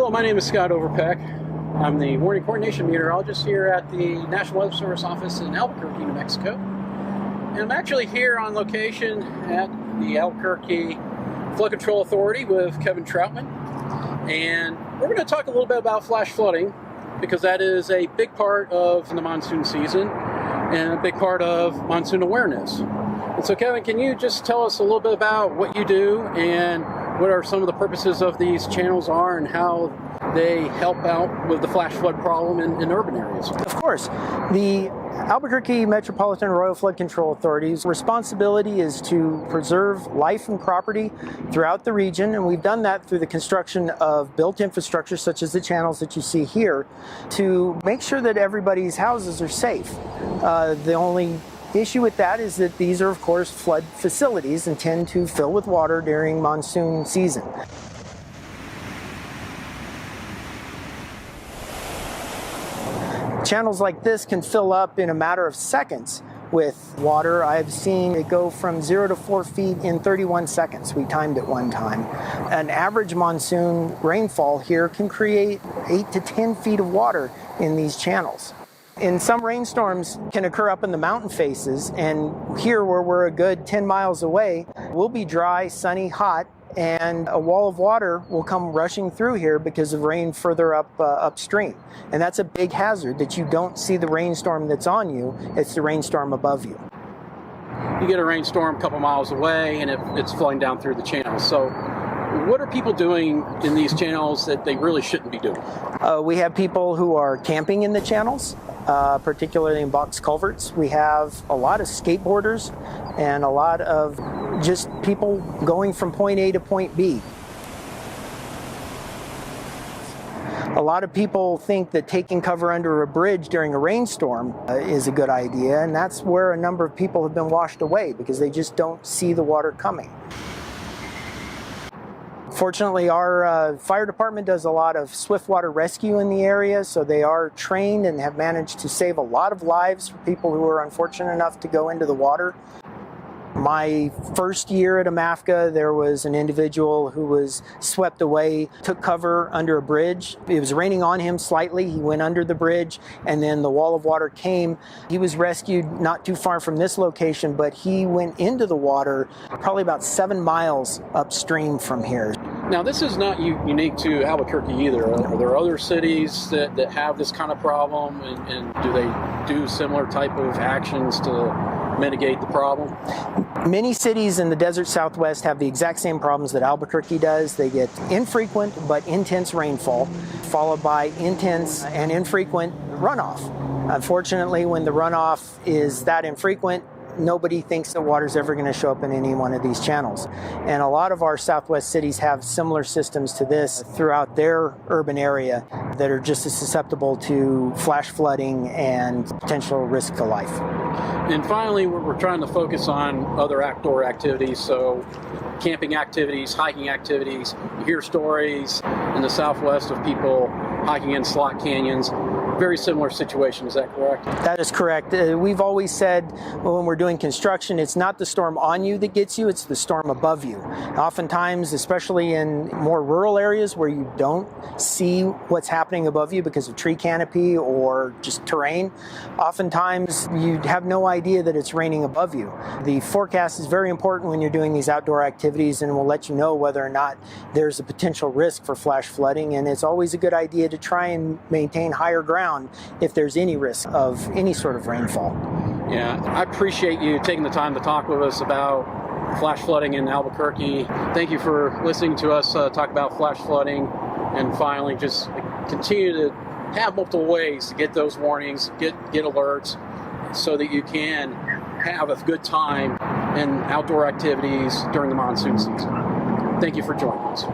Hello, my name is Scott Overpeck. I'm the warning coordination meteorologist here at the National Weather Service office in Albuquerque, New Mexico. And I'm actually here on location at the Albuquerque Flood Control Authority with Kevin Troutman. And we're going to talk a little bit about flash flooding because that is a big part of the monsoon season and a big part of monsoon awareness. And so Kevin, can you just tell us a little bit about what you do and what are some of the purposes of these channels are and how they help out with the flash flood problem in urban areas? Of course. The Albuquerque Metropolitan Arroyo Flood Control Authority's responsibility is to preserve life and property throughout the region, and we've done that through the construction of built infrastructure such as the channels that you see here to make sure that everybody's houses are safe. The only issue with that is that these are, of course, flood facilities and tend to fill with water during monsoon season. Channels like this can fill up in a matter of seconds with water. I've seen it go from 0 to 4 feet in 31 seconds. We timed it one time. An average monsoon rainfall here can create 8 to 10 feet of water in these channels. And some rainstorms can occur up in the mountain faces, and here where we're a good 10 miles away, we'll be dry, sunny, hot, and a wall of water will come rushing through here because of rain further upstream. And that's a big hazard, that you don't see the rainstorm that's on you, it's the rainstorm above you. You get a rainstorm a couple miles away and it's flowing down through the channel. So what are people doing in these channels that they really shouldn't be doing? We have people who are camping in the channels, particularly in box culverts. We have a lot of skateboarders and a lot of just people going from point A to point B. A lot of people think that taking cover under a bridge during a rainstorm is a good idea, and that's where a number of people have been washed away because they just don't see the water coming. Fortunately, our fire department does a lot of swift water rescue in the area, so they are trained and have managed to save a lot of lives for people who are unfortunate enough to go into the water. My first year at AMAFCA, there was an individual who was swept away, took cover under a bridge. It was raining on him slightly. He went under the bridge, and then the wall of water came. He was rescued not too far from this location, but he went into the water probably about 7 miles upstream from here. Now, this is not unique to Albuquerque either. Are there other cities that have this kind of problem, and do they do similar type of actions to mitigate the problem? Many cities in the desert Southwest have the exact same problems that Albuquerque does. They get infrequent but intense rainfall, followed by intense and infrequent runoff. Unfortunately, when the runoff is that infrequent, nobody thinks that water's ever going to show up in any one of these channels. And a lot of our Southwest cities have similar systems to this throughout their urban area that are just as susceptible to flash flooding and potential risk to life. And finally, we're trying to focus on other outdoor activities, so camping activities, hiking activities. You hear stories in the Southwest of people hiking in slot canyons. Very similar situation, is that correct? That is correct. We've always said when we're doing construction, it's not the storm on you that gets you, it's the storm above you. Oftentimes, especially in more rural areas where you don't see what's happening above you because of tree canopy or just terrain, oftentimes you have no idea that it's raining above you. The forecast is very important when you're doing these outdoor activities and will let you know whether or not there's a potential risk for flash flooding, and it's always a good idea to try and maintain higher ground if there's any risk of any sort of rainfall. Yeah, I appreciate you taking the time to talk with us about flash flooding in Albuquerque. Thank you for listening to us talk about flash flooding, and finally just continue to have multiple ways to get those warnings, get alerts, so that you can have a good time in outdoor activities during the monsoon season. Thank you for joining us.